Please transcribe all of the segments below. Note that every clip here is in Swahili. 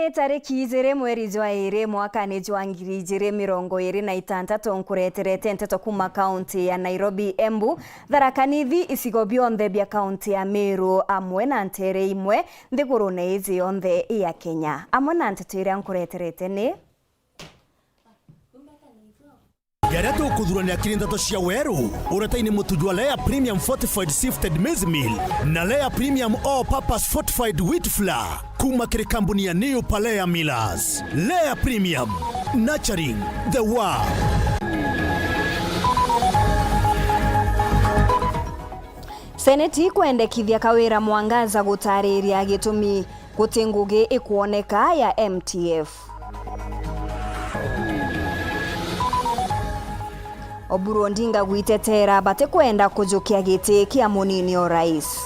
Ni tariki 2 mweri jwa 2 mwaka ni jwa 2026 nkureterete nteto kuma kaunti ya Nairobi, Embu, Tharaka Nithi, isigo bionthe bia kaunti ya Meru amwe na ntere imwe nthigurune izi yonthe ya Kenya. Amwe na nteto iria nkureterete ni Yaria tukuthurania kirindato cia weru uretaini mutujwa Lea Premium Fortified Sifted Maize Meal na Lea Premium All Purpose Fortified Wheat Flour kuma kiri kampuni ya New Palea Millers. Lea Premium, nurturing the world. Seneti kwendekithia kawira Mwangaza gutariria gitumi gutingugi ikuoneka ya MTF. Oburu Odinga gwitetera bate kwenda kujukia giti kia munini o rais.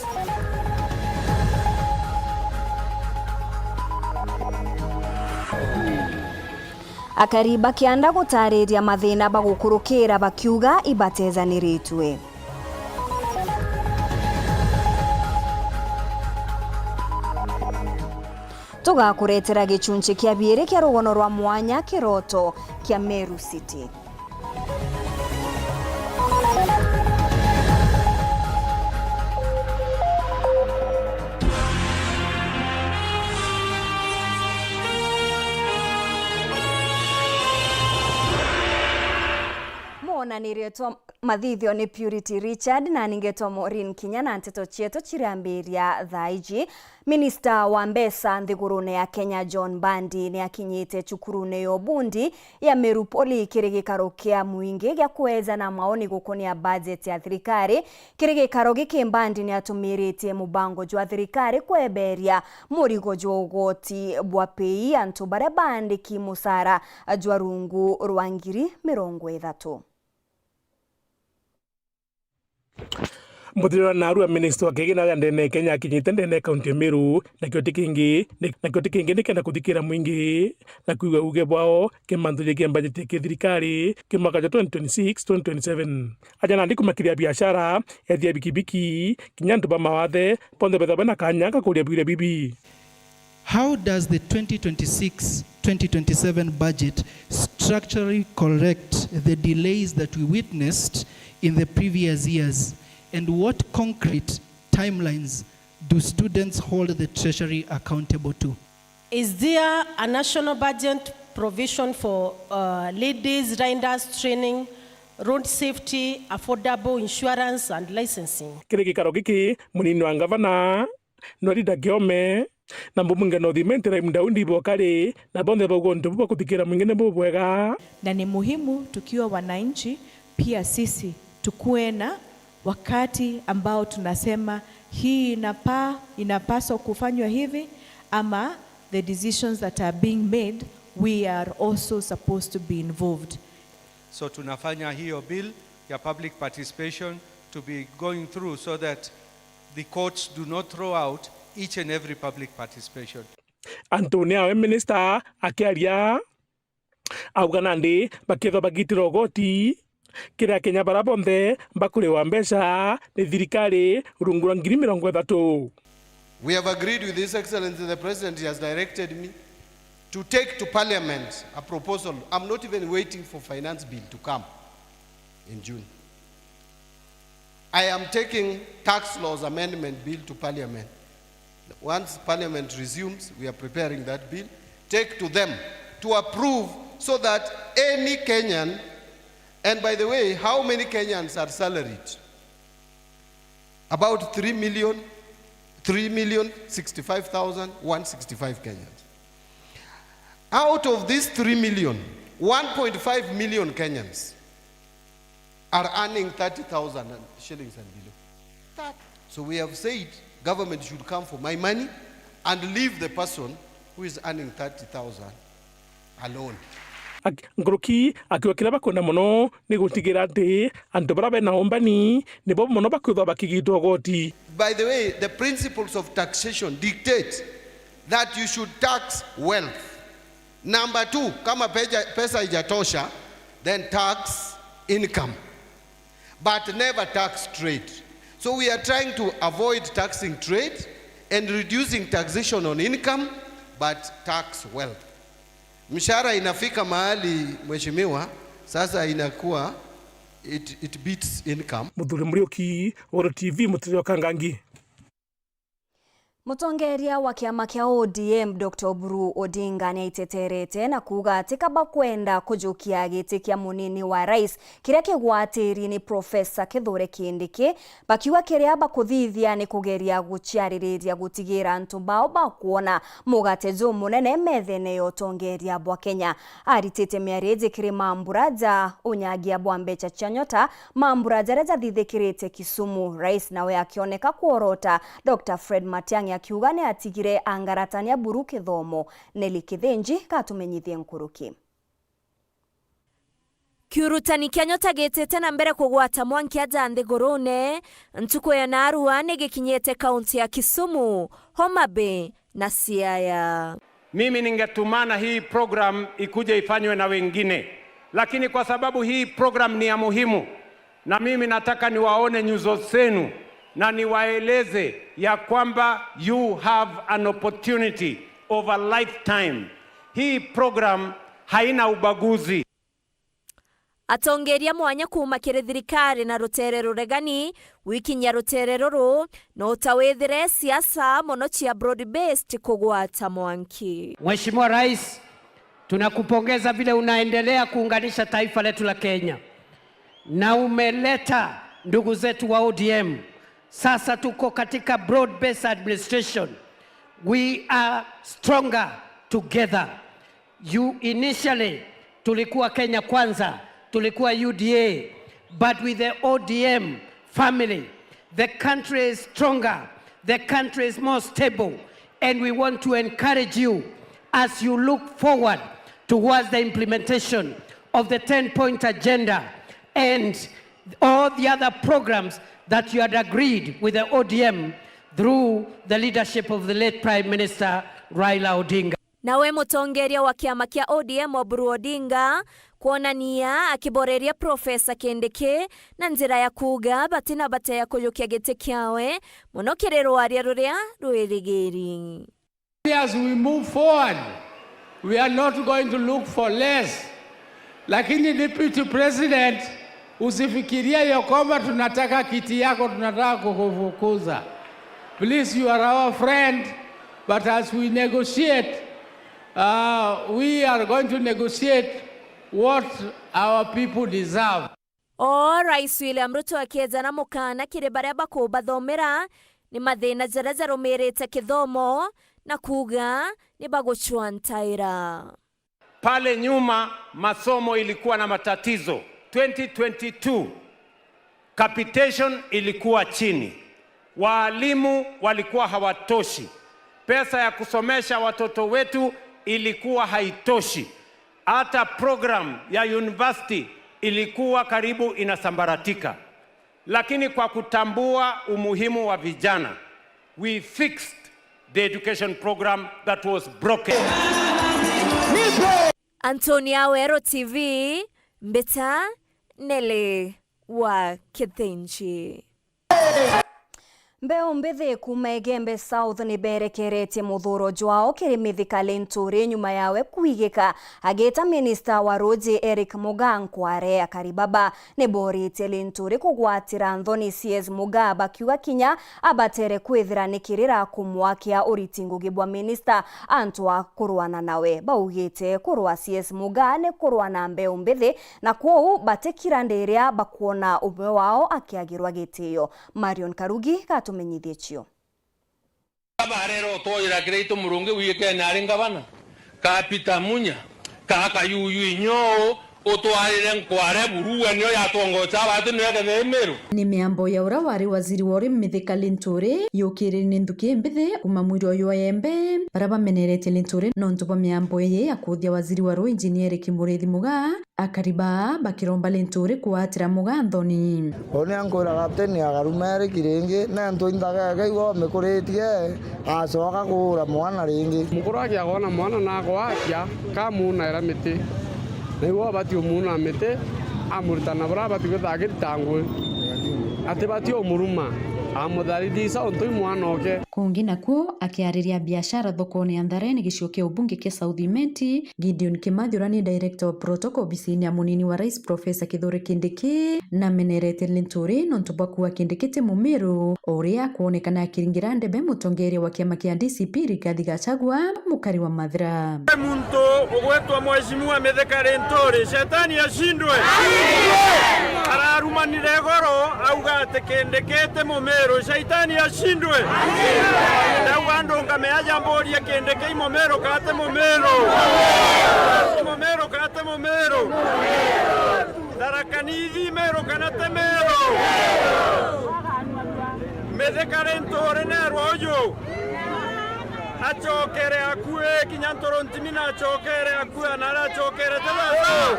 Akariba kianda gutariria mathina bagukurukira bakiuga ibatezaniritwe. Tugakuretera gichunchi kia biere kia rugono rwa mwanya kiroto kia Meru City. Na nireto mathithio ni Purity Richard na ningeto Maureen Kinya na nteto chieto chirambiria thaiji. Minister wa mbesa nthigurune ya Kenya John Mbandi ni akinyite chukurune yo bundi ya Meru Poli kirigikaro kia muingi gya kuweza na maoni gukonia budget ya thirikari. Kirigikaro giki Mbandi ni atumirite mubango jwa thirikari kweberia murigo jwa ugoti bwa pei antu bare bandi ki musara jwa rungu rwangiri 30. Muthira na arua minister wa kigina ndene Kenya kinyite ndene kaunti ya Meru na kyo tikingi nikenda kuthikira mwingi na kuiga uge bwao kimanthuje kia budget ya thirikari kimwaka 2026-2027 ajana ndi kumakiria biashara ethia bikibiki kinyantu ba mawathe ponde betha bana kanya kakuria bibi. How does the 2026-2027 budget structurally correct the delays that we witnessed in the previous years? And what concrete timelines do students hold the Treasury accountable to? Is there a national budget provision for ladies riders training, road safety, affordable insurance and licensing? Kirigikaro giki munini wa gavana Norida Giome na mbunge no thimentera mdaundi bokari na bonde bogonto bwa kuthikira mwingine bwega. Na ni muhimu tukiwa wananchi pia sisi tukue na wakati ambao tunasema hii inapaswa kufanywa hivi, ama the decisions that are being made we are also supposed to be involved. So tunafanya hiyo bill ya public participation to be going through so that the courts do not throw out each and every public participation. Antonia minister akiaria auganandi bakitho bagitiro goti kira Kenya barabonde bakure wa mbesha ni thirikari rungura 30. We have agreed with His Excellency the President. He has directed me to take to Parliament a proposal. I'm not even waiting for finance bill to come in June. I am taking tax laws amendment bill to Parliament. Once Parliament resumes, we are preparing that bill, take to them to approve so that any Kenyan. And by the way, how many Kenyans are salaried? About 3,065,165 Kenyans. Out of these 3 million, 1.5 million Kenyans are earning 30,000 shillings and below. So we have said government should come for my money and leave the person who is earning 30,000 alone. Nguruki akiwakira bakona muno ni gutigira ati antu bara bena ombani ni bo muno bakwitha bakigitwo goti. By the way, the principles of taxation dictate that you should tax wealth. Number 2, kama pesa ijatosha, then tax income, but never tax trade. So we are trying to avoid taxing trade and reducing taxation on income but tax well. Mshahara inafika mahali mheshimiwa, sasa inakuwa it beats income. Muthuri Muriuki, Oro TV, Mutiri wa Kangangi. Mutongeria wa kiama kia ODM Dr. Oburu Odinga ni aiteterete na kuga atikaba kwenda kujukia giti kia munini wa rais kiria kigwatiri ni Profesa Kithure Kindiki bakiwa kiria bakuthithia ni kugeria guciaririria gutigira antu bao bakuona mugatezo munene methene yo tongeria bwa Kenya aritete miarezi kiri mamburaja unyagia bwa Mbecha Chanyota mamburaja reja thithikirite Kisumu rais nawe akioneka kuorota Dr. Fred Matiang'i akiuga ni atigire angaratania buru kithomo. Neli Kithenji katumenyithie nkuruki. Kiurutani Chanyota getete na mbere kugwata mwanki aja Nthigurune ntuku ya Narua nigikinyete kaunti ya Kisumu, Homa Bay na Siaya. Mimi ningetumana hii program ikuje ifanywe na wengine, lakini kwa sababu hii program ni ya muhimu na mimi nataka niwaone nyuso zenu na niwaeleze ya kwamba you have an opportunity of a lifetime. Hii program haina ubaguzi. Atongeria mwanya kuma kiri thirikari na rutere ruregani wikinya rutere ruru no utawethire siasa mono chia broad based kugwata mwanki. Mheshimiwa Rais, tunakupongeza vile unaendelea kuunganisha taifa letu la Kenya na umeleta ndugu zetu wa ODM. Sasa tuko katika broad based administration. We are stronger together. You initially tulikuwa Kenya Kwanza, tulikuwa UDA, but with the ODM family the country is stronger, the country is more stable, and we want to encourage you as you look forward towards the implementation of the 10-point agenda and all the other programs that you had agreed with the ODM through the leadership of the late Prime Minister Raila Odinga. Nawe mutongeria wa kiama kia ODM Oburu Odinga kuonania akiboreria Profesa Kindiki na njira ya kuga batina bate ya kuyukia giti kiawe muno kirero aria ruria ruirigiri. As we move forward, we are not going to look for less. Lakini Deputy President, usifikiria ya kwamba tunataka kiti yako, tunataka kukufukuza. Please, you are our friend, but as we negotiate, we are going to negotiate what our people deserve. Rais William Ruto akieza na mukana kiri baria bakubathomera ni mathina jareja rumirite kithomo na kuga ni baguchwa ntaira. Pale nyuma masomo ilikuwa na matatizo. 2022 capitation ilikuwa chini, walimu walikuwa hawatoshi, pesa ya kusomesha watoto wetu ilikuwa haitoshi, hata program ya university ilikuwa karibu inasambaratika. Lakini kwa kutambua umuhimu wa vijana, we fixed the education program that was broken. Antonia Wero TV, Mbeta Nele wa Kithenji. Mbeo mbithi kuma Igembe South ni berekerete muthuro jwao kiri mithikali nturi nyuma yawe kuigika ageta Minister wa Roads Eric Mugankware akaribaba ni borite linturi kugwatira Nthoni CS Mugaba kiuga kinya abatere kwithira nikirira kumwakia uritingugi bwa Minister antwa kurwana nawe baugite kurwa CS Mugane kurwana mbeo mbithi na kwou batekira ndiria bakuona umwe wao akiagirwa gitiyo. Marion Karugi katumenyithie chio. Kabarero toira kreito murunge wike naringa bana kapita munya kaka yuyu inyo otwarire nkware buruwe niyo yatongocha batu niyo kemeru ni miambo ya ura wari waziri wori mithikali nturi yukiri ni nduki mbithi kuma mwiro yo yembe baraba menerete linturi nonto ba miambo ye akuthia waziri waro engineer Kimurithi Muga akariba bakiromba linturi kuatira Muga Nthoni oni ankora kapteni agarumere kiringi na nto indaga gaiwo mekuretie acoka kura mwana ringi mukuru akiagona mwana na gwakya kamuna era miti niwo batio muna mite amurtana bra batio thagitangwe ati batio muruma amutharithisha untui mwana oke kungi nakuo akiariria biashara thokoni ya Ndareni gicio kia ubunge kia South Imenti. Gideon Kimathi ni director of protocol bicini ya munini wa rais Professor Kithure Kindiki na menerete Linturi no ntubakua Kindiki Mumiru uria kuonekana akiringira ndebe mutongeria wa kiama kia DCP Rigathi Gachagua mukari wa Mathira. Muntu ugwetwa mheshimiwa Mithika Linturi shetani ashindwe. Ararumanire goro auga ati Kindiki Mumiru shetani ashindwe. Na wando ngameaja mboria Kindiki Mumiru kate Mumiru. Mumiru kate Mumiru. Darakanithi Meru kanate Meru. Mithika Linturi ne royo. Achokere akue kinyantoro ntimina achokere akue nara achokere tebasa.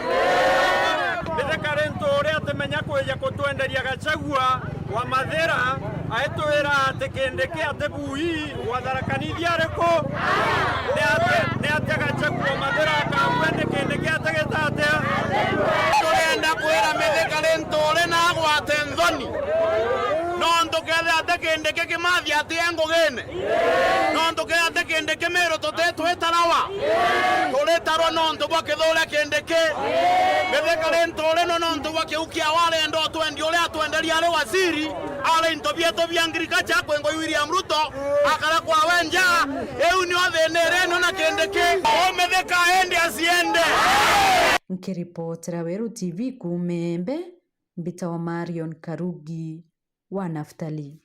Mithika Linturi atemenya kweja kutwenderia Gachagua wa Mathira aitwira ati Kindiki ate bui wa Tharaka-Nithi ariko ne ate Gachagua wa Mathira akamwende Kindiki ate getate. Turenda kwira Mithika Linturi na gwate nthoni nondo kethe ate Kindiki Kimathi ati engogene nondo kethe ate Kindiki Meru twetarawa turetarwa nondo bwa Kithure Kindiki Mithika Linturi nondo bwa kiukia wale ndo twendi ule atwenderia ale waziri ale into bieto bya ngirikacha kwengo William Ruto akara kwa wenja eu ni othenere no na Kindiki o Mithika endi asiende. Nkiripotera Weru TV kumembe Mbita wa Marion Karugi wa Naftali.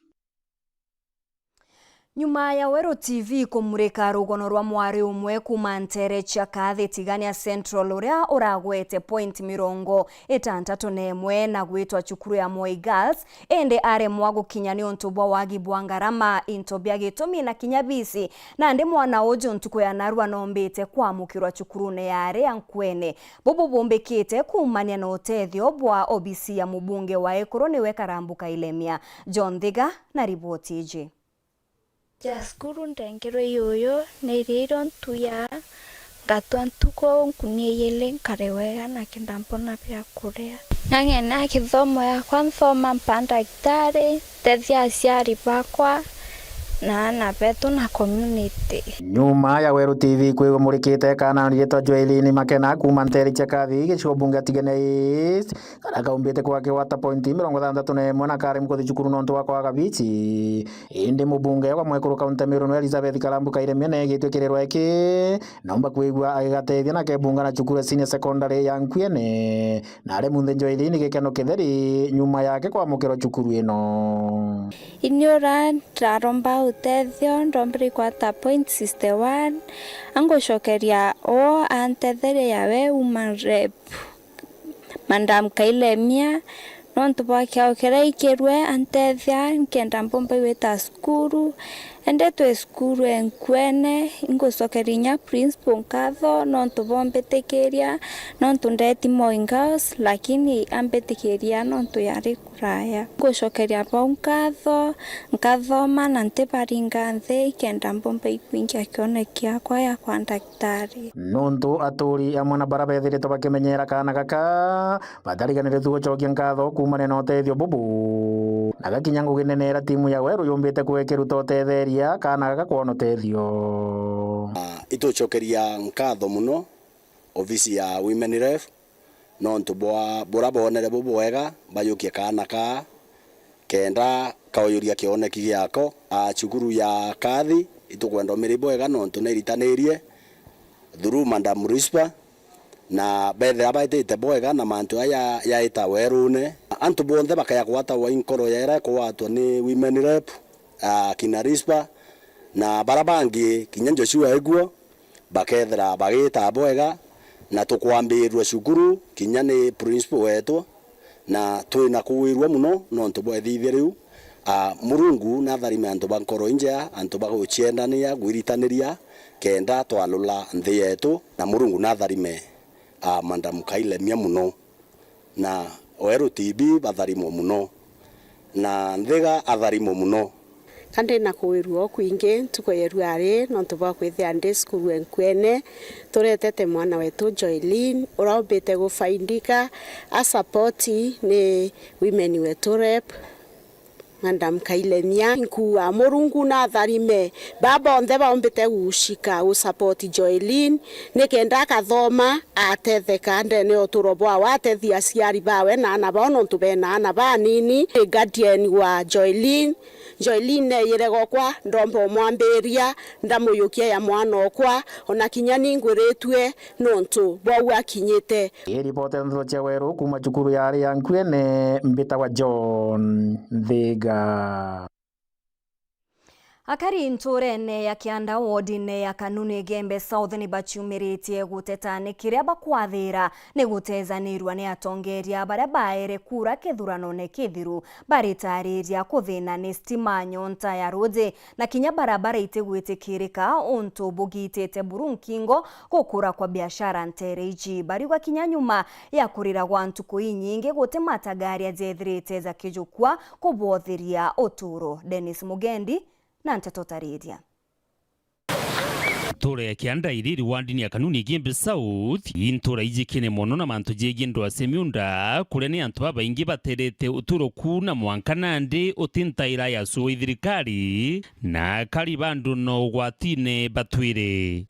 Nyuma ya Weru TV kumurika rugono rwa mwari umwe kuma Ntere cha kathi tigania Central uria uragwete point 61 na gwitwa cukuru ya Moi Girls ende are mwago kinyani ontubwa wagi bwangarama intobya gitumi na kinyabisi na ndi mwana ojo ntuko ya narwa nombete kwa mukirwa cukurune yare yankwene bobo bombekete kumania na otethio bwa OBC ya mubunge wa Ekoroni wekarambuka Ilemia. John Thiga na ripoti iji. Jaskuru ndengero yoyo neriro ntuya gatwa ntuko nkunie yele nkarewega na kindampona pia kurea nangena kithomo ya kwanthoma mpanda daktari tethia aciari bakwa na petu na community. Nyuma ya Weru TV kwigumurikite kana rietwa Joelini Makena kuma Ntere cha kathi gicio bunge tigene East kana kaumbite kwake wata point 61 na kare mkothi cukuru nonto wako wa Gabichi indi mubunge wa Mwekuru kaunti Meru Elizabeth Karambuka Iremia negitwikirerwa iki naomba kwigua agatethia na kebunga na cukuru senior secondary ya Nkwene na ari munthe Joelini gikeno kitheri nyuma yake kwa mukiro cukuru ino inyora taromba utethio ndombri kwa ta point 61 angoshokeria o anthethere yawe woman rep Madam Kailemia nontu bwakya ikirwe antethia nkenda mpomba weta skuru ende twe skuru Nkwene ingosokerinya principal nkatho nontu bombetekeria nontu ndeti Moi Girls lakini ambetekeria nontu yari kuraya ngoshokeria pa nkatho nkathoma na ntibaringa nthi kenda mpomba ikwingia kionekia kwa ya kwa daktari nontu aturi amwe na barabethiritwo bakimenyera kana gaka batariganire gucokia nkatho kumane na utethio bubu na gakinya nguginenera timu ya Weru yumbite kwekiruta utetheria kana gaka kuona utethio itucokeria nkatho muno ofisi ya Women Ref nontu bora bonere bubu wega bayukie kana ka kenda kaoyuria kioneki giako cukuru ya kathi itukwenda miribo wega nontu neritanirie through Madam Rispa na bethe abaitite bwega na mantu aya yaita Werune antu bonthe bakaya kwata wa inkoro yera kwatwa ni Women Rep kina Rispa na barabangi kinya Joshua eguo bakethera bagita bwega na tukwambirwa cukuru kinya ni principal wetu na twina kuwirwa muno nontu bwethithia riu Murungu na tharime antu bankoro inja antu baguchiendania gwiritaniria kenda twalula nthi yetu na Murungu na tharime Madam Kailemia muno na Weru TV batharimo muno na Nthiga atharimo muno kandi na kuwirwo kwingi tukoyeru ari nontu bwa kwithia ndi skuru Nkwene turetete mwana wetu Joelin uraubite gufaindika a support ni women wetu rep nganda mkailemia nkuwa Murungu na tharime baba onthe baombete gushika usapoti Joelin nikenda kathoma atetheka ndene oturobwa watethia aciari bawe na ana bono ntubena ana banini guardian wa Joelin yirego kwa ndombo mwambiria ndamuyukia ya mwana okwa ona kinyani ngwiritwe nontu bwa akinyite. Ripoti nthiro cia weru kuma cukuru ya Nkwene mbita wa John Thiga. Akari nturene ya Kianda wodine ya Kanuni Gembe South ni baciumiritie guteta ni kiria bakwathira ni gutezanirwa ni atongeria baria baere kura kithurano kithiru baritariria kuthina ni stima nyonta ya rodi na kinya barabara itigwitikirika untu bugitete burunkingo gukura kwa biashara ntereji bariwa kinya nyuma ya kurira gwa ntuku inyingi gutemata gari azethirite za kijukwa kubothiria uturo. Dennis Mugendi na Nteto Taridia. Ntura ya Kianda iriri wandini ya Kanuni Gembe South intura ijikene mono na mantu jegi ndo asemiunda kurene antu baba ingi baterete uturo kuna mwankanande utintaira ya suwa thirikari na karibandu no gwatine batwire.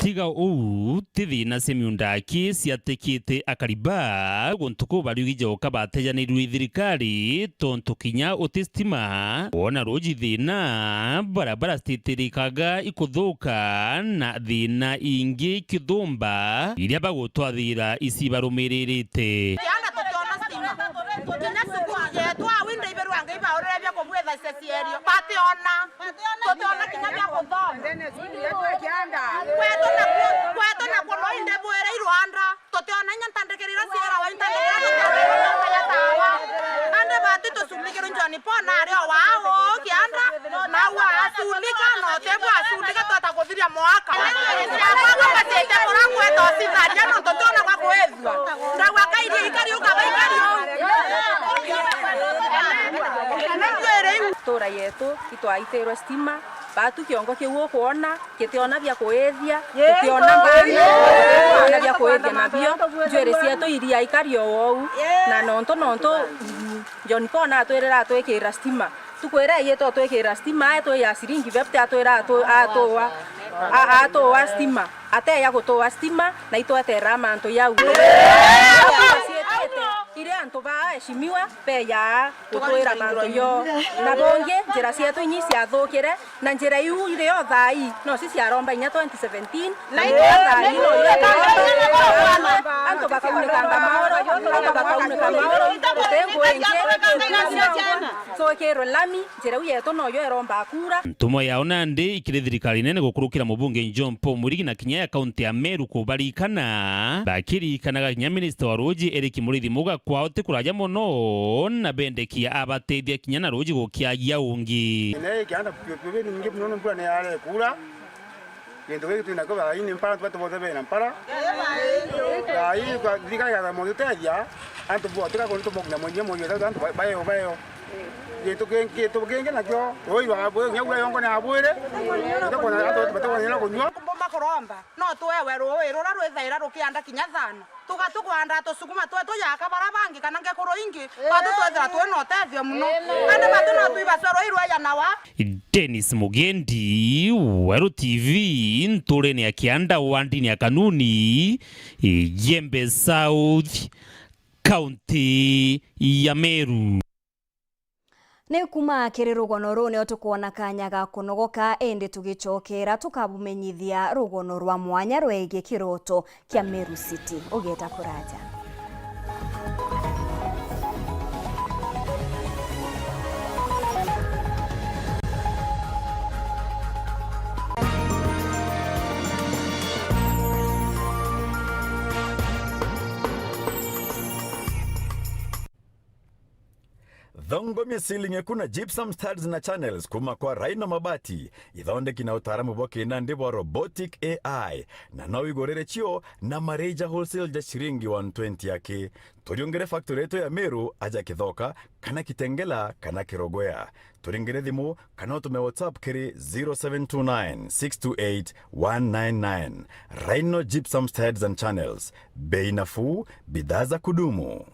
Tiga uu tithina semiunda kesi atekite akariba guntuko bariugije okabateja ni thirikari tontu kinya utistima ona roji thina barabara stiterikaga ikuthuka na thina ingi kithumba iria bagutwathira isi barumiririte. Tora yetu itwaiterwa stima batu kiongo kiuo kuona kitiona bya kuethia kitiona mbani na bya kuethia nabio njwere cietu iria ikario wou na nonto John Pona atwirira atwikira stima tukwira yetu atwikira stima eto ya siringi bepte atwira atoa stima ate ya gutoa stima na itwatera manto yau ire antu ba eshimiwa pe ya gutwira manto yo na bonge njira cietu inyi ciathukire na njira iu ire yo thai no ci ciaromba inya 2017 na thai no antu bakauneka maoro tengo so kero lami njira yetu no yo eromba kura. Ntumo ya onande ikire thirikari nene gukurukira mubunge John Paul Murigi na kinya ya kaunti ya Meru kubarikana bakirikanaga kinya minister wa roji Eric Murithi muga kwao tikuraja mono na bendekia abateithia kinya na roji gukiagia ungi ne kianda pyope ni ngi muno mbwa ne yale kura yendo wetu na kwa ini mpara tu bote bena mpara ai kwa thirikari ya mo teja antu bo tika ko nto mo na mo yo antu bayo yetu genge na jo oi wa bo nyaula yongo na abwire ndako na ato batako na kunywa mbomba koromba no twewe rora rwethaira rukianda kinya thana tugatukwanda tusukuma twetu yaka barabangi kana ngekoro ingi batu twethira tweno tethio muno ande batu no tuibacoro irwa ya nawa. Dennis Mugendi, Weru TV, nturene ya Kianda wandini ya Kanuni Gembe South County ya Meru. Ni kuma kiri rugono rune otukuona kanya ga kunogoka ende tugicokera tukabumenyithia rugono rwa mwanya rwege kiroto kia Meru City ugeta kuraja. Thongo misilinge kuna gypsum studs na channels kuma kwa Raina Mabati ithonde kina utaramu boke na ndibo robotic AI na no igorere chio na mareja wholesale ja shiringi 120 yake turiongere factory yetu ya Meru aja kithoka kana kitengela kana kirogoya turingere thimu kana tume WhatsApp kiri 0729628199 Raino gypsum studs and channels bei nafuu bidhaa za kudumu.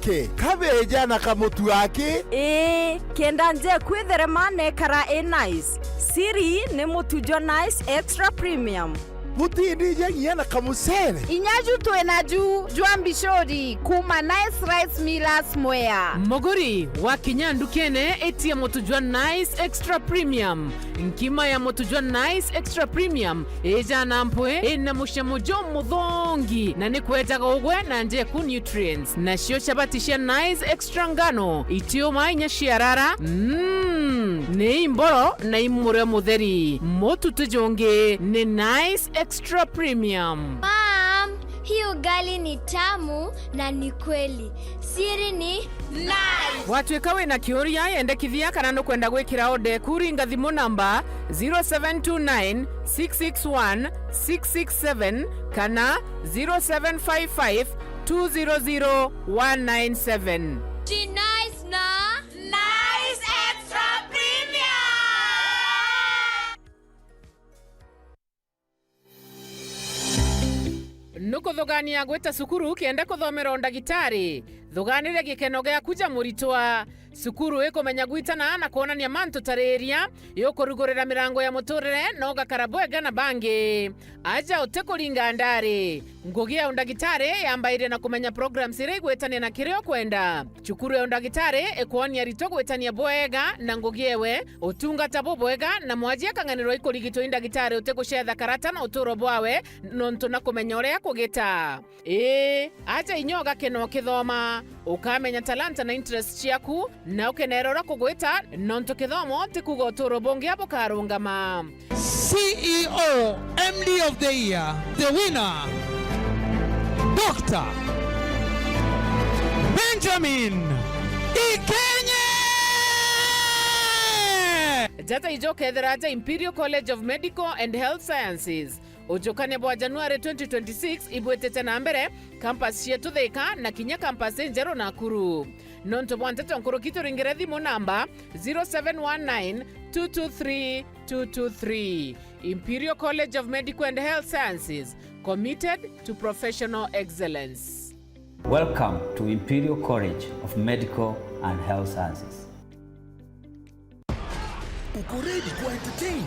gake kabeja na kamutu wake kenda nje kwitherema nekara nice siri ni mutujo nice extra premium mutindi nyagia na kamusere inyaju twena jua mbishori kuma nice rice millers mwea mogori wa kinyandu kene etia motujwa nice extra premium nkima ya motujwa nice extra premium eja nampwe ena mushamujo muthongi na nikwetaga ugwe na njeku nutrients na shio shabatisha nice extra ngano itio mainya shiarara ni imboro na imure mutheri motu tujonge ni nice extra premium. Mom, hii ugali ni tamu na ni kweli. Siri ni nice. Watuikawe na kioria yende kithia kana no kwenda gwikira ode kuringa thimu namba 0729 661 667 kana 0755 200 197. Ji nice na nice extra premium. Nuko thogania gweta sukuru kienda kuthomera ndagitari thoganire gikeno gya kuja muritwa sukuru ikomenya gwitana na kuonania manto tareria yokurugurira mirango ya muturire no gakarabwega na bangi aja utekuringa ndari ngugi ya ndagitari yambaire na kumenya programs ire gwetania na kirio kwenda chukuru ya ndagitari ekuonia rito gwetania bwega na ngugi ewe utungata bwega na mwajia kanganiro ikurigito ndagitari utekuchetha karata na uturo bwawe nonto na kumenya uria kugita aja inyoga keno kithoma ukamenya talanta na interest ciaku na ukenerora kugwita nonto kithomo tikuga uturo bongia bukarungama. CEO MD of the year, the winner, Dr. Benjamin Ikenye. Jata ijoke theraja Imperial College of Medical and Health Sciences ujokane bwa January 2026 ibwetete na mbere campus yetu Thika na kinya campus Njero Nakuru nonto bwantete nkuru kitu ringire thimu namba 0719 223 223. Imperial College of Medical and Health Sciences, committed to professional excellence. Welcome to Imperial College of Medical and Health Sciences. Uko ready kwa entertain?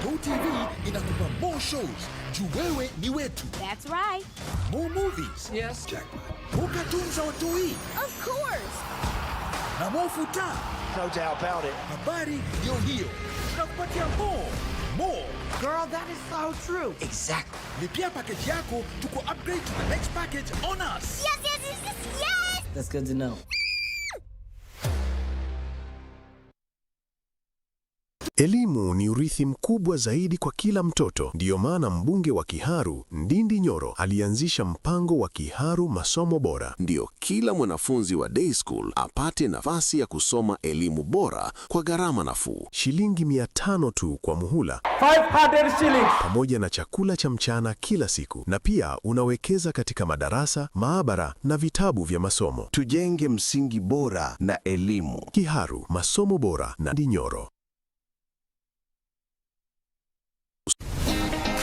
GoTV inakupa more shows. Juu wewe ni wetu. That's right. More movies. Yes. Jackpot. More cartoons za watoi. Of course. Na more futa. No doubt about it. Habari ndio hiyo. Tunakupatia more. Girl, that is so true. Exactly. Lipia package yako tuko upgrade to the next package on us. Yes, yes, yes, yes, yes. That's good to know. Elimu ni urithi mkubwa zaidi kwa kila mtoto. Ndiyo maana mbunge wa Kiharu, Ndindi Nyoro, alianzisha mpango wa Kiharu Masomo Bora. Ndio kila mwanafunzi wa day school apate nafasi ya kusoma elimu bora kwa gharama nafuu. Shilingi 500 tu kwa muhula. 500 shillings. Pamoja na chakula cha mchana kila siku. Na pia unawekeza katika madarasa, maabara na vitabu vya masomo. Tujenge msingi bora na elimu. Kiharu Masomo Bora na Ndindi Nyoro.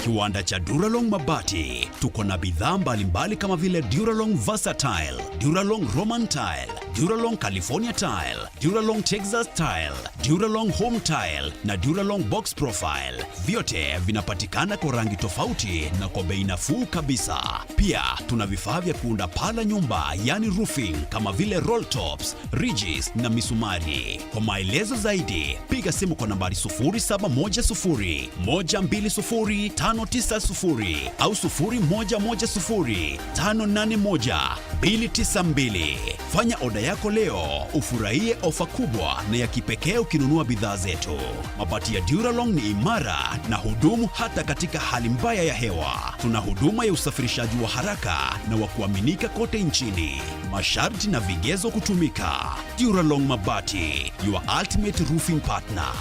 Kiwanda cha Duralong Mabati. Tuko na bidhaa mbalimbali kama vile Duralong Versatile, Duralong Roman Tile, Duralong California Tile, Duralong Texas Tile, Duralong Home Tile na Duralong Box Profile. Vyote vinapatikana kwa rangi tofauti na kwa bei nafuu kabisa. Pia tuna vifaa vya kuunda paa la nyumba, yani roofing, kama vile roll tops, ridges na misumari. Kwa maelezo zaidi, piga simu kwa nambari 0710 120 590 au 0110 581 292. Fanya oda yako leo, ufurahie ofa kubwa na ya kipekee ukinunua bidhaa zetu. Mabati ya Duralong ni imara na hudumu hata katika hali mbaya ya hewa. Tuna huduma ya usafirishaji wa haraka na wa kuaminika kote nchini. Masharti na vigezo kutumika. Duralong Mabati, your ultimate roofing partner.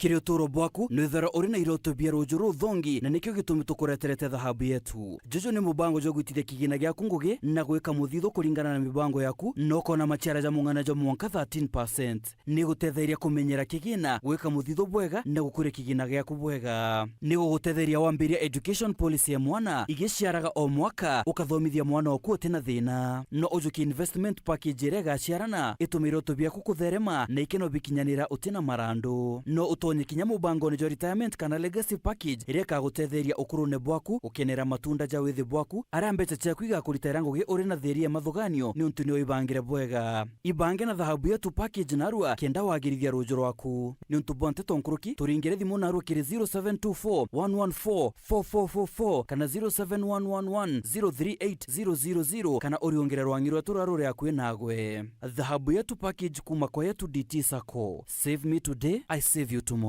kiri uturo bwaku nwithara uri na iroto bia rujuru thongi na nikyo gitumi tukureterete dhahabu yetu. Jojo ni mubango jo gwitithia kigina gyaku ngugi na gwika muthitho kuringana na mibango yaku no kona maciara ja mung'ana jo mwanka 13%. Ni gutetheria kumenyera kigina gwika muthitho bwega na gukure kigina gyaku bwega. Ni gutetheria wambiria education policy ya mwana igiciaraga o mwaka ukathomithia mwana waku utina thina. No ujuki investment package rega ciarana itumiroto biaku kutherema na ikeno bikinyanira utina marando. No utonye kinya mubango ni jo retirement kana legacy package ireka gutetheria ukurune bwaku ukenera matunda ja withi bwaku arambecha ciaku igakurita ngugi uri na theria mathuganio ni untu ni ibangire bwega. Ibange na dhahabu yetu package narua kenda wagirithia rujo rwaku ni untu bonte tonkuruki turingire thimu narua kiri 0724 114 4444 kana 0711103800 kana uriongere rwangirwa turarure akwe nagwe. Dhahabu yetu package kuma kwa yetu DT Sacco. Save me today, I save you tomorrow.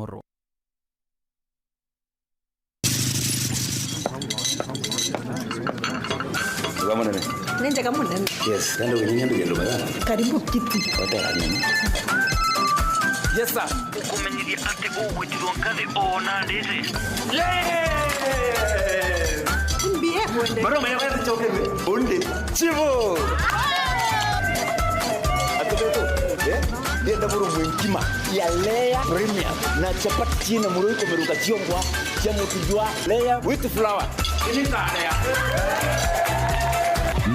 Nenda kama nenda. Yes, ndio wenyewe ndio bada. Karibu kiti. Yes sir. Ukumenyiria ate uwe tuonkale ona ndeze. Mbie mwende. Baro mwe wewe choke bonde. Chivo. Nenda buru mwenkima ya Lea Premium na chapati china muroi komeruka chiongwa cha mutujwa Lea with flour. Ini tarea.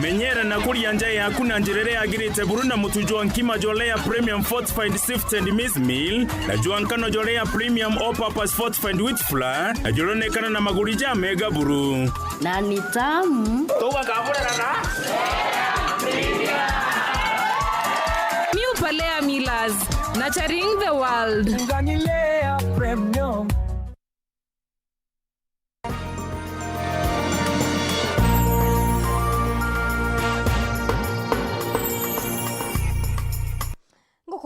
Menyera na kuria nja yaku na njirere yagirite buruna mutujwa nkima jolea premium fortified sifted maize meal na juankano jolea premium all purpose fortified wheat flour na jolonekana na magurija mega buru na ni tamu toba kabura na New Palea Millers, nurturing the world. Lea Premium.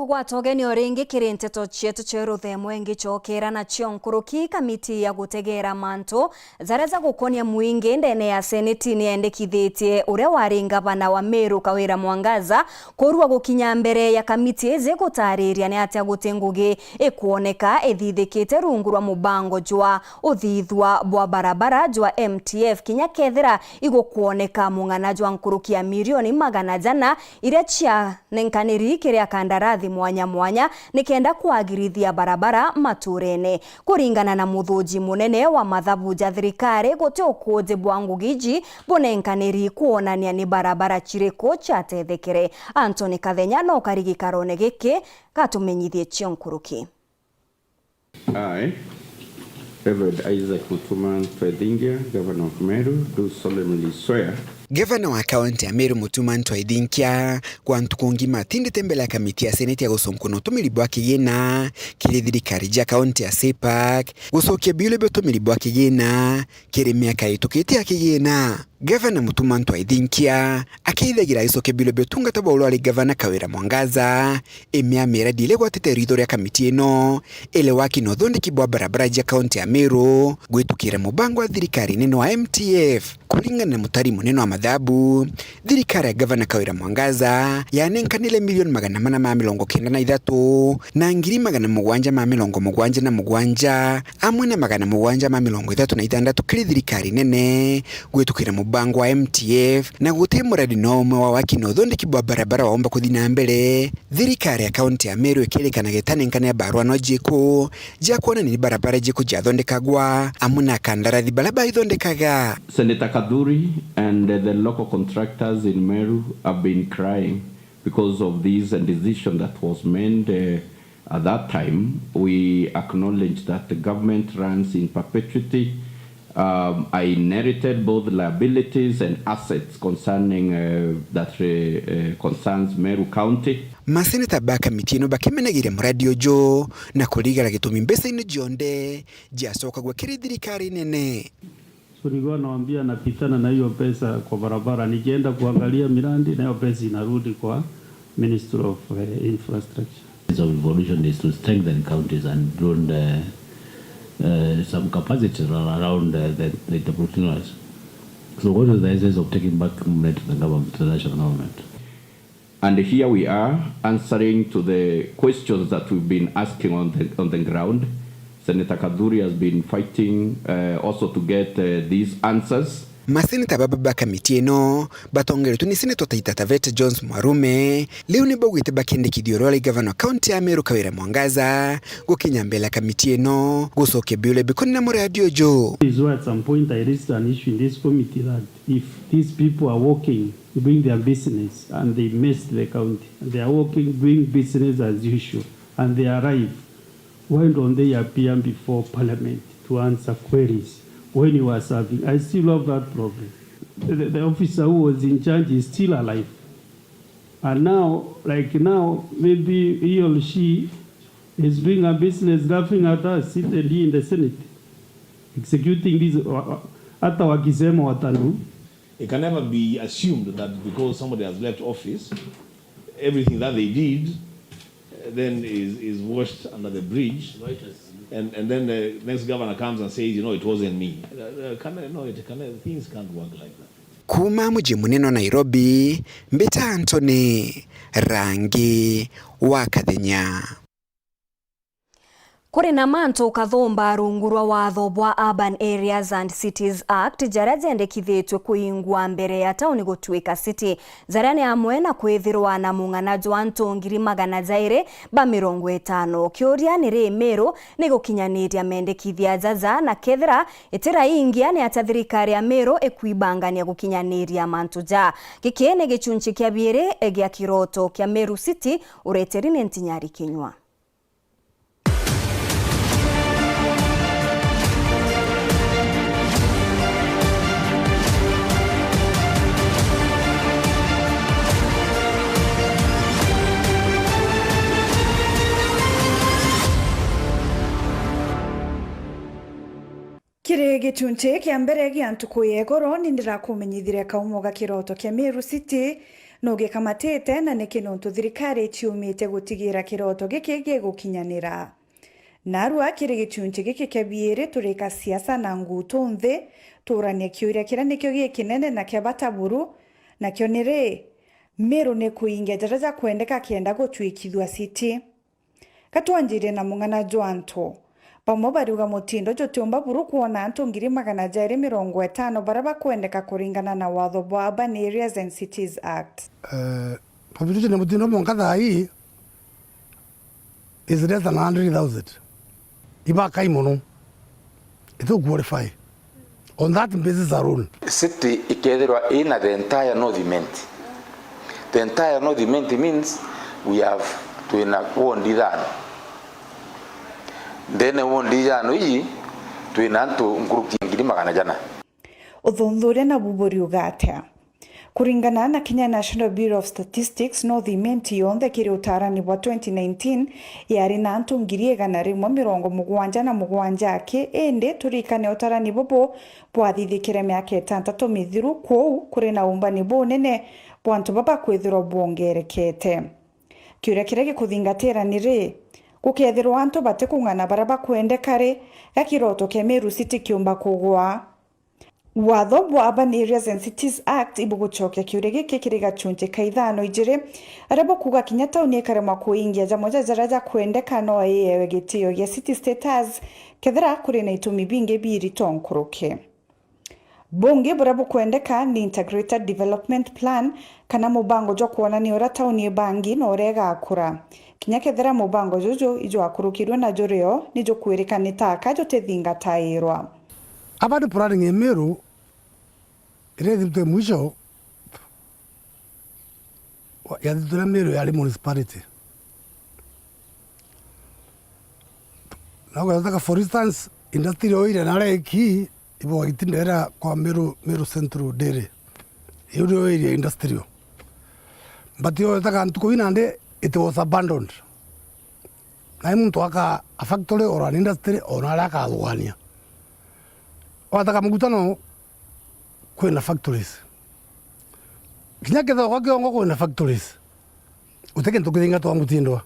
Gwatogeni oringi kirinteto chietu cheruthe mwengi chokera na chionkuruki kamiti ya gutegera manto zareza gukonia mwingi ndene ya seneti ni endekithitie uria wari ngavana wa Meru Kawira Mwangaza kurwa gukinya mbere ya kamiti eze gutariria ni atia gutengugi ikuoneka ethithikite rungu rwa mubango jwa uthithwa bwa barabara jwa MTF kinya kethira igukuoneka mung'ana jwa nkuruki ya milioni magana jana iria chia nenkaniri kiria kandarathi mwanya mwanya nikenda kuagirithia barabara maturene kuringana na muthuji munene wa mathabu ja thirikari guti ukuji bwa ngugiji bunenkaniri kuonania ni barabara chiriko chatethekere. Anthony Kathenya no karigikarone giki katumenyithie chionkuruki. I, Reverend Isaac Mutuman Twaithingia, Governor of Meru, do solemnly swear. Gavana wa kaunti ya Meru Mutuman Twaithingia kwa ntukungi matindi tembele kamiti ya seneti ya gusonkono tumilibwa kigina kiri thirikari ja kaunti ya Sepak gusokia biule tumilibwa kigina kiri miaka itukite ya kigina. Gavana Mutuman Twaithingia akithagira isoke biule betungata bwa ulwari Gavana Kawira Mwangaza emia mera dile gwatete ritho ria kamiti ino ele waki no thondeki bwa barabara ja kaunti ya Meru gwitukira mubango wa thirikari nene wa MTF kulingana na mutari munene wa mathabu. Thirikari ya Gavana Kawira Mwangaza yanenkanile milioni 493 na ngiri 777 amwe na 736 kiri thirikari nene gwitukira mubango wa MTF na gute muradi nomwe wa waki no thondeki bwa barabara waomba kuthina mbere. Thirikari ya kaunti ya Meru ikirekana getanenkana ya barua no jiko ja kuona ni barabara jiko jathondekagwa amwe na kandarathi barabara ithondekaga. Senator Kaduri and the local contractors in Meru have been crying because of this decision that was made at that time. We acknowledge that the government runs in perpetuity. I inherited both liabilities and assets concerning that concerns Meru County. Maseneta baka mitino bakemenagire muradi ojo na kuligara gitumi mbesa ino jonde jasoka gwa kiri thirikari nene. Nilikuwa naambia napitana na hiyo pesa kwa barabara, nikienda kuangalia miradi na hiyo pesa inarudi kwa Minister of Infrastructure. So evolution is to strengthen counties and build some capacity around the entrepreneurs. So what is the essence of taking back money to the government, to the national government? And here we are answering to the questions that we've been asking on the ground. Senator Kaduri has been fighting also to get these answers. Maseneta baba kamiti eno batongeretwo ni Senator Taita Taveta Jones Mwarume leo ni bogwite bakende kidiorole governor county ya Meru Kawira Mwangaza gukinya mbele kamiti eno gusoke biole bikoni na radio jo. Is why at some point I raised an issue in this committee that if these people are working doing their business and they missed the county and they are working doing business as usual and they arrive, why don't they appear before Parliament to answer queries when you are serving? I still have that problem. The officer who was in charge is still alive. And now, maybe he or she is doing a business laughing at us, sitting here in the Senate, executing this. It can never be assumed that because somebody has left office, everything that they did then is washed under the bridge. And then the next governor comes and says, it wasn't me. Things can't work like that. Kuma mji muneno Nairobi, Mbeta Anthony, Rangi wa Kathenya. Kuri na manto ukathomba rungurwa watho bwa Urban Areas and Cities Act jaria jendekithitwe kuingwa mbere ya tauni gutwika city jaria ni amwe na kwithirwa na mung'anajo wa ntongiri 250 kioria ni ri Meru ni gukinyaniria mendekithia jaja na kethira itira ingia ni ata thirikari ya Meru ekuibangania gukinyaniria mantuja giki ni gichunchi kia biere egia kiroto kia Meru City ureteri ni Ntinyari Kinyua. Kire gichunche kia mbere gia ntuku yegoro ni ndirakumenyithire kaumoga kiroto kia Meru City no gikamatete na nikinontu thirikari ciumite gutigira kiroto giki gigukinyanira. Narua kire gichunche giki kia biere tureka siasa na nguto nthe turania kiuria kira nikyo gikinene na kia bataburu na kyo nire Meru ne kuingia jaraja kuendeka kienda gutwikithwa city. Katwanjire na mung'ana Joanto pamwe bariuga mutindo jotiumba buru kuona antu 250 baraba kuendeka kuringana na watho bwa Urban Areas and Cities Act. Population mutindo mongada hii is less than 100,000. Ibaka imono. It will qualify. On that basis alone. City ikethirwa ina the entire northiment. The entire northiment means we have to ina wondi thano. Ndene wondi jano hii tuinantu nguruki ngiri 100. Uthundhure na buburi ugatea. Kuringana na Kenya National Bureau of Statistics northiment yonthe kiri utarani bwa 2019 yari na antu 177 ke ende turikane utarani bobo bwathithikire miaka 6 mithiru kou kuri na umbani bunene bwantu baba kwithirwo bwongerekete. Kiuria kire gikuthingatira ni ri gukethirwo antu bate kung'ana baraba kuendekare gakiroto kia Meru City kiumba kugwa. Watho bwa Urban Areas and Cities Act ibuguchokia kiuria giki kiri gachunche ka 5 ijire arabo kuga kinya tauni ekarema kuingia jamoja jaraja kuendeka no yewe gitio ya city status kethira kuri na itumi binge biri tonkuruke. Bunge burabo kuendeka ni integrated development plan kana mubango jo kuona ni ora tauni bangi no rega akura. Kinya kethira mubango jojo ijo akurukirwe na joreo nijo kuerekana taka jo tethinga tairwa. About the planning in Meru, ready to mwisho ya the Meru ya municipality. Now, for instance, industry oil na reki ibo gitindera kwa Meru Central Dairy. Hiyo oil industrial. But yo taka ntukuinande it was abandoned. Na mtu aka a factory or an industry or alaka alwania. Wataka mkutano kwenda factories. Kinyaketha kwa kiongo kwenda factories. Uteke ntukithinga twa mutindo.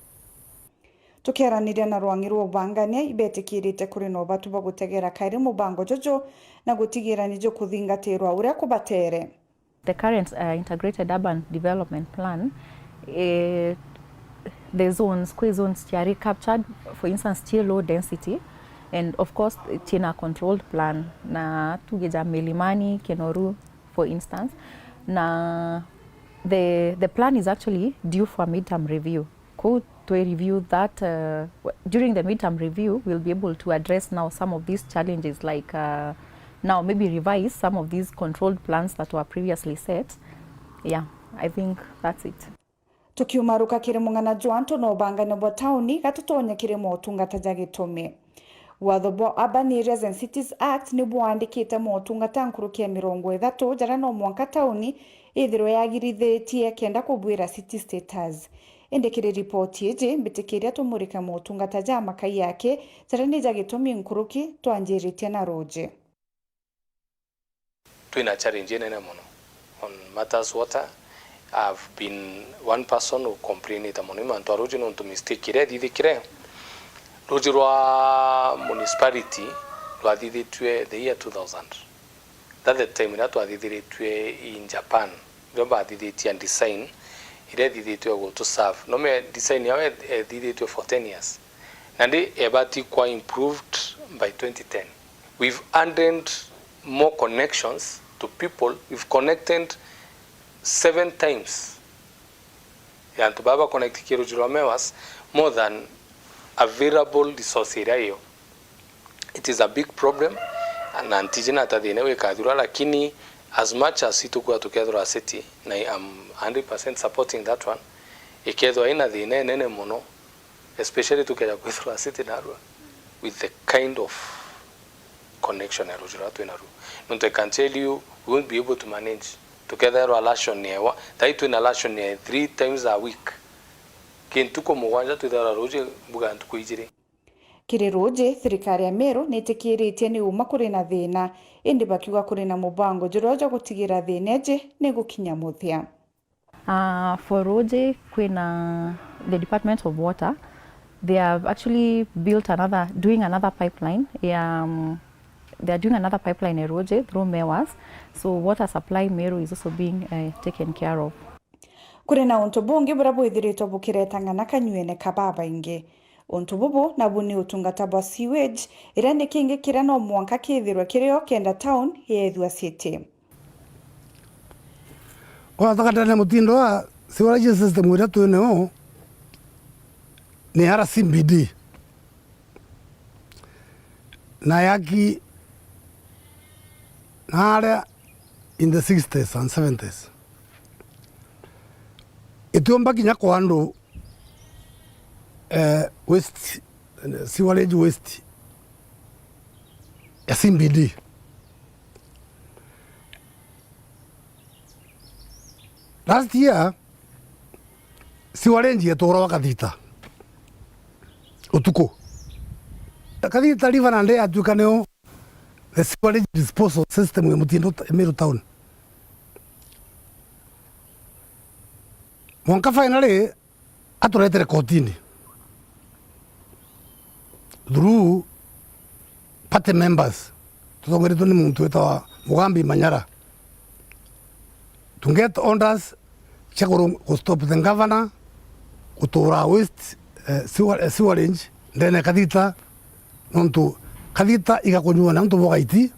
Tukiaraniria na rwangirwo bangania ibetikirite kuri no batu bagutegera kairi mubango jojo na gutigira nijo kuthingatirwa uria kubatere. The current integrated urban development plan, the zones, quiz zones are recaptured, for instance, still low density, and of course china controlled plan na tugeja Milimani, Kenoru for instance. Na the plan is actually due for a midterm review. To review that during the midterm review, we'll be able to address now some of these challenges, like now maybe revise some of these controlled plans that were previously set. Yeah, I think that's it. Tukiumaruka kiri mung'ana Joanto no bangane bwa tauni gatutonya kiri motungata jagitume. Watho bwa Urban Areas and Cities Act ni bwandikite motungata nkurukia 30 jara no mwanka tauni ithiro yagirithitie kenda kubwira city status. Indekire ripoti eje mbitikiria tumurika motungata ja makai yake jara ni jagitumi nkuruki twanjiritie na roje. Twina challenge nene muno on matters water. I've been one person who complained that monument to roji no to mistake ire didikire roji rwa municipality rwa diditwe the year 2000. That the time that rwa diditwe in Japan remember diditi and design ire diditwe go to serve no me design yawe diditwe for 10 years nandi ebati kwa improved by 2010. We've added more connections to people. We've connected 7 times. And to Baba connect Kirujuro Mewas more than available resource area. It is a big problem and antijina tadinewe kadura lakini as much as it go together as city na I'm 100% supporting that one. Ikedo ina dine nene mono especially together with a city narua with the kind of connection Rujura to Naru. But I can tell you we won't be able to manage together relation newa taitu na relation 3 times a week kintuko mugwanja twithara roje buga ntukuijire kiri roje thirikari ya Meru nitikiritie ni uma kuri na thina indi bakiuga kuri na mubango jiroja gutigira thina je ni gukinya muthia. For roje kwina the Department of Water, they have actually built doing another pipeline. They are doing another pipeline in Roje through Mewas, so water supply Meru is also being taken care of. Kurena untu bungi burabu ithirito bukiretanga na kanyuene kababa ingi. Untu bubu na buni utungata bwa sewage irende kingi kira no mwanka kithirwa kirio kenda town yethwa city. Kwa takatane mutindo wa sewage system wira tueneo ni RCBD. Na yaki in the 60s and 70s. Itiomba kinya kwa ando waste, sewage waste ya CBD. Last year, sewage yetora wakathita. Utuko. Kathita river nande atukaneo the sewage disposal system we mutindo Meru town. Mwanka finally aturetere kotini through party members tutongeretwo ni muntu wetwa Mugambi Manyara to get orders check to stop the governor kutora waste sewage then kathita nontu kathita igakunywa na ntu bogaiti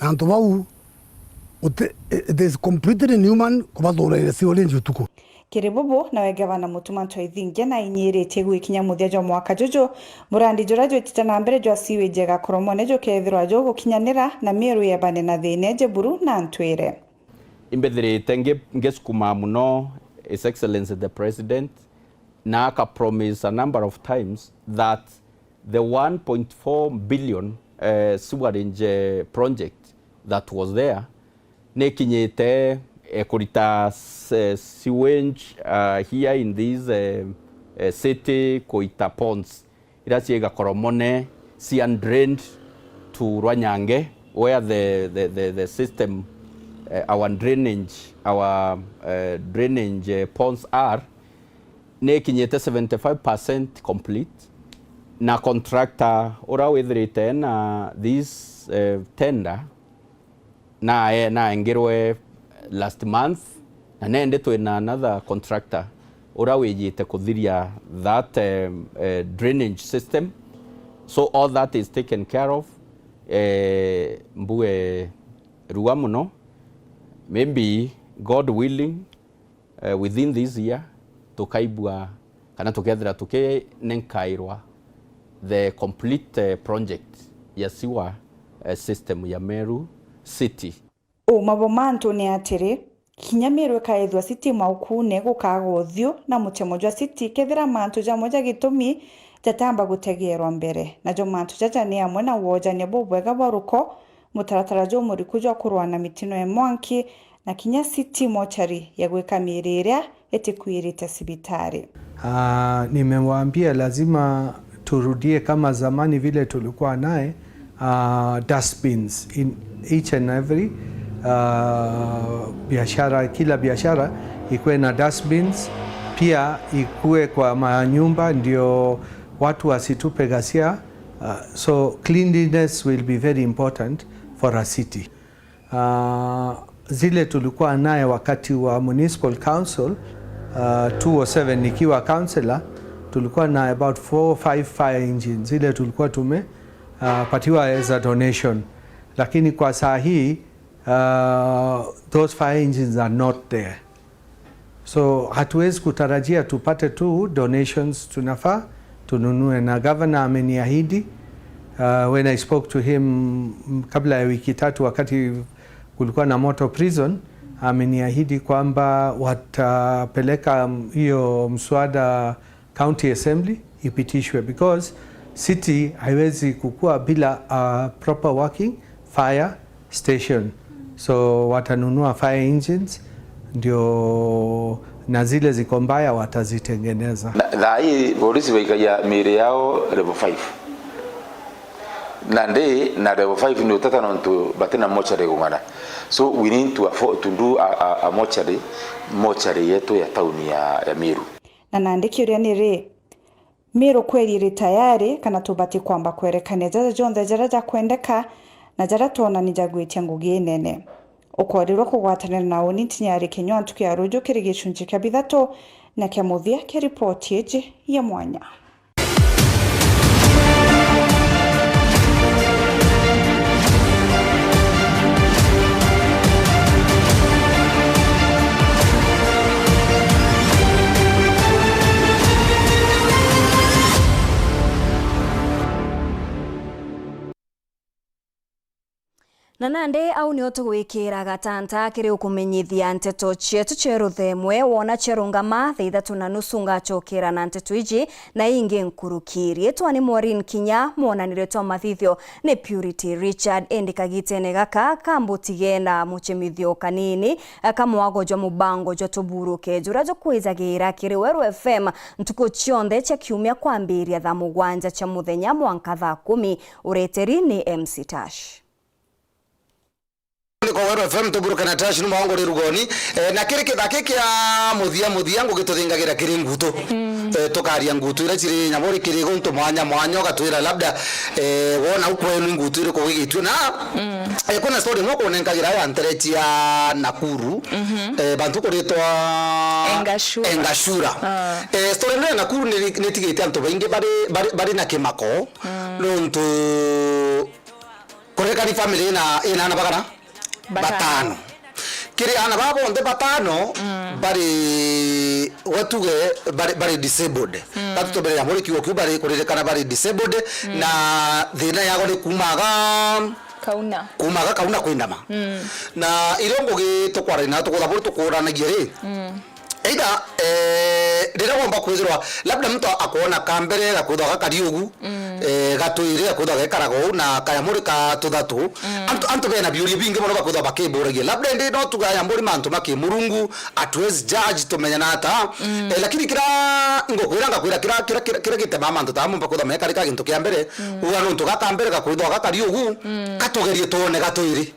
na ntu bau it is completely inhuman kubathura ile sewage utuko. Kiribubu na wegavana Mutuma Toithingia na inyirite gwikinya muthia jo mwaka jojo murandi jorajo titana mbere jo sewage gakoromone jo kethirwa jo gukinyanira na Meru yebane na thine je buru na ntwire imbethirite ngesukuma muno His Excellency the President na aka promise a number of times that the 1.4 billion sewage project that was there nekinyite kurita sewage here in this city Koita ponds iraciega koromone drained to Rwanyange where the system our drainage ponds are nekinyite 75% complete na contractor ora withirite na this tender na engirwe last month na nende twina another contractor ora wijite kuthiria that drainage system So all that is taken care of. Mbue ruwa muno. Maybe God willing, within this year, tukaibua kana tukethira nenkairwa the complete project ya sewer system ya Meru City. Mabo mantu ni atiri kinya Meru kaithwa city maukune gukagothio na mutemo jwa city kethira mantu jamoja gitumi jatamba gutegerwa mbere na jo mantu jaja ni amwe na woja ni bobwega baruko mutaratara jo muri kujwa kurwana mitino ya mwanki na kinya city mochari ya gweka mirira etikuirite sibitari. Nimemwambia lazima turudie kama zamani vile tulikuwa naye, dustbins in each and every biashara, kila biashara ikuwe na dustbins, pia ikuwe kwa manyumba ndio watu wasitupe ghasia. So cleanliness will be very important for a city. Zile tulikuwa naye wakati wa municipal council 207 nikiwa councillor, tulikuwa na about 4-5 fire engines zile tulikuwa tumepatiwa as a donation, lakini kwa saa hii those fire engines are not there, so hatuwezi kutarajia tupate tu donations. Tunafaa tununue, na governor ameniahidi when I spoke to him kabla ya wiki 3 wakati kulikuwa na moto prison, ameniahidi kwamba watapeleka hiyo mswada county assembly ipitishwe, because city haiwezi kukua bila proper working fire station. So watanunua fire engines ndio, na zile ziko mbaya watazitengeneza. Hii polisi waikaia mire yao level 5 na level 5 ndio tata nonto batena mochari gungana. So we need to afford to do a mochari yetu ya tauni ya Meru. Na nandiki uria niri Meru kweli ri tayari kana tubati kwamba kwerekane jaja jonthe jaraja kwendeka na jara tona ni jagwitia ngugi nene ukorirwo kugwatanira na uni tinyari Kenya ntuki ya rujo kiri gicunji kya bithato na kya muthia kya report yeje ya mwanya. Na nande au ni otugwikira gatanta kiri ukumenyithia nteto chetu cheru themwe wona cherungama theithatu na nusu ngachokera na nteto iji na ingi nkurukirie twani Maureen Kinya mwonanire twa mathithio ni Purity Richard endikagitene gaka kambutige na muchemithio kanini kamwago jwa mubango jwa tuburuke jura jo kwizagira kiri Weru FM ntuko chionde cha kiumia kwambiria tha mugwanja cha muthenya mwanka tha 10 ureteri ni MC Tash. Kwa Weru FM tuburuka na Tash numa wangu rirugoni na kiri kithake kia muthia ngugituthingagira kiri ngutu tukaria ngutu ira chiri nyamori kiri gonto mwanya gatwira labda wona ukwenu ngutu iri kugigitwe na kuna story moko nenkagira ya nterechi ya Nakuru bantu kuritwa Engashura story ya Nakuru nitigite antu baingi bari na kimako nonto kureka ni family ina bagana batano kiri ana babo onde batano bari watuge bari disabled batu bari amuri kiwo bari kurekana bari disabled na thina yago ni kauna kwindama na irongo gitokwarana na tukuthaburi tukurana gire either ndira womba kwizirwa labda mtu akuona kambere gakuthwa kariugu gatuire gakuthwa gekarago na kayamuri ka tuthatu antu bena biuri bingi muno bakuthwa bakiburagia labda ndi no tugaya muri mantu makimurungu atwezi judge tumenya nata lakini kira ngokwiranga kira gitema mantu tamu bakuthwa mekarika gintu kia mbere uga no tugakambere gakuthwa gakariugu katugerie tone gatuire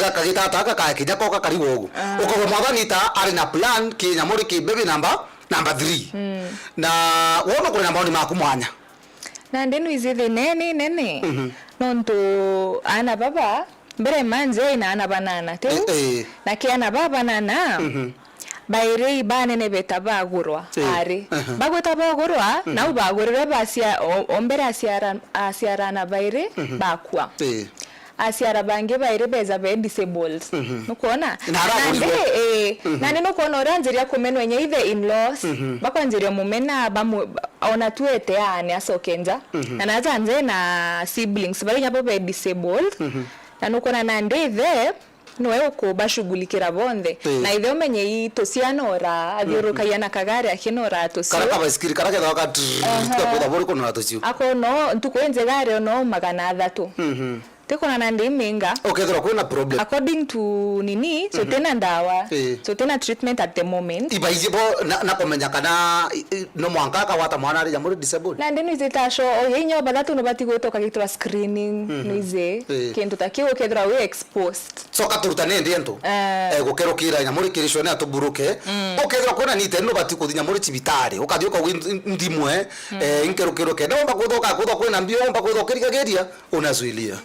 kakagitata kakakinya koka kariwo ugu uko mwabanita ari na plan kinya muri ki baby number 3 na wono kuri namba ni makumwanya na ndenu izithe nene nonto ana baba mbere manje ina ana banana tu na kiana baba nana baire banene beta bagurwa ari bagweta bagurwa na bagurira basia ombere asiarana baire bakwa asiara bange baire beza be disabled nukuona nani nukuona oranjiria kumeno yenye either in-laws bakwanjiria mumena ona tuete ane asokenja na nazanze na siblings bali nyapo be disabled na nukuona nande there noe uko bashughulikira bonde na ithe umenye itosianora athiurukaiana kagari akinora tosio karaka baisikiri karaka wakati tutapoda bori kono natosio ako no ntukuenze gari no 300 tekona nande minga okay thora kuna problem according to nini so tena ndawa so tena treatment at the moment ibaizibo na komenya kana no mwankaka wata mwana ari jamuri disabled nande nizita sho yenyo badatu no bati gotoka kitwa screening nize kento takiwo kedra we exposed so katurutane ndiento gukero kira nyamuri kirisho ne atuburuke okethra kuna nite no bati kuthi nyamuri cibitari ukathiuka ndimwe inkero kero kenda omba kuthoka kwina mbio omba kuthokerigeria unazuilia